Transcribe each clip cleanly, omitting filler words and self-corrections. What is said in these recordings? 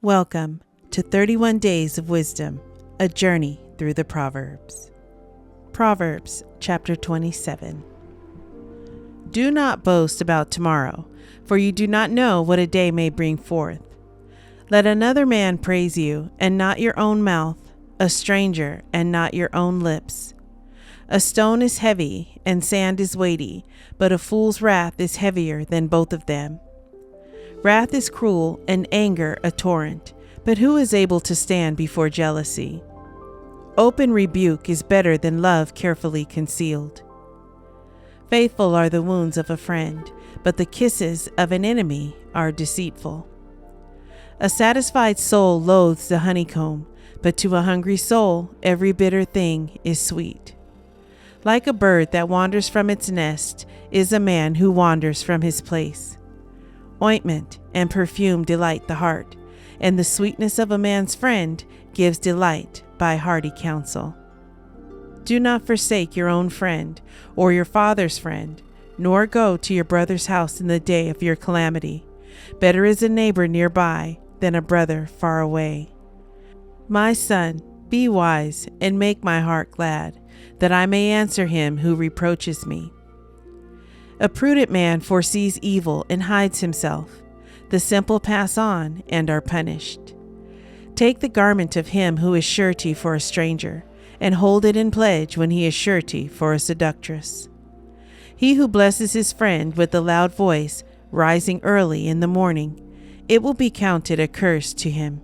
Welcome to 31 Days of Wisdom, a journey through the Proverbs. Proverbs chapter 27. Do not boast about tomorrow, for you do not know what a day may bring forth. Let another man praise you, and not your own mouth, a stranger, and not your own lips. A stone is heavy, and sand is weighty, but a fool's wrath is heavier than both of them. Wrath is cruel, and anger a torrent, but who is able to stand before jealousy? Open rebuke is better than love carefully concealed. Faithful are the wounds of a friend, but the kisses of an enemy are deceitful. A satisfied soul loathes the honeycomb, but to a hungry soul every bitter thing is sweet. Like a bird that wanders from its nest is a man who wanders from his place. Ointment and perfume delight the heart, and the sweetness of a man's friend gives delight by hearty counsel. Do not forsake your own friend or your father's friend, nor go to your brother's house in the day of your calamity. Better is a neighbor nearby than a brother far away. My son, be wise and make my heart glad, that I may answer him who reproaches me. A prudent man foresees evil and hides himself. The simple pass on and are punished. Take the garment of him who is surety for a stranger, and hold it in pledge when he is surety for a seductress. He who blesses his friend with a loud voice, rising early in the morning, it will be counted a curse to him.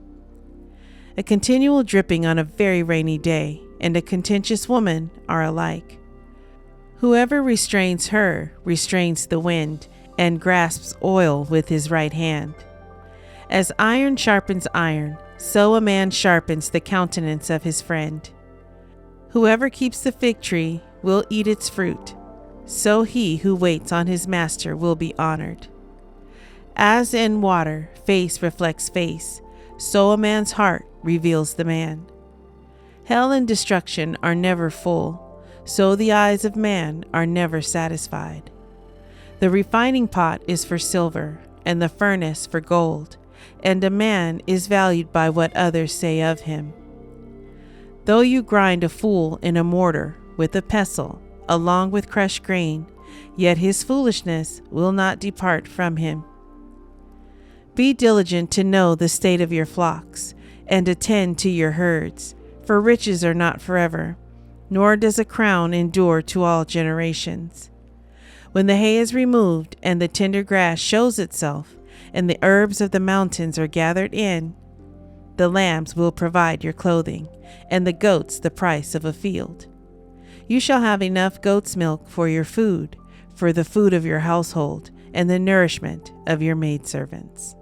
A continual dripping on a very rainy day and a contentious woman are alike. Whoever restrains her restrains the wind, and grasps oil with his right hand. As iron sharpens iron, so a man sharpens the countenance of his friend. Whoever keeps the fig tree will eat its fruit, so he who waits on his master will be honored. As in water face reflects face, so a man's heart reveals the man. Hell and destruction are never full, so the eyes of man are never satisfied. The refining pot is for silver, and the furnace for gold, and a man is valued by what others say of him. Though you grind a fool in a mortar with a pestle, along with crushed grain, yet his foolishness will not depart from him. Be diligent to know the state of your flocks, and attend to your herds, for riches are not forever, nor does a crown endure to all generations. When the hay is removed and the tender grass shows itself, and the herbs of the mountains are gathered in, the lambs will provide your clothing, and the goats the price of a field. You shall have enough goat's milk for your food, for the food of your household, and the nourishment of your maidservants.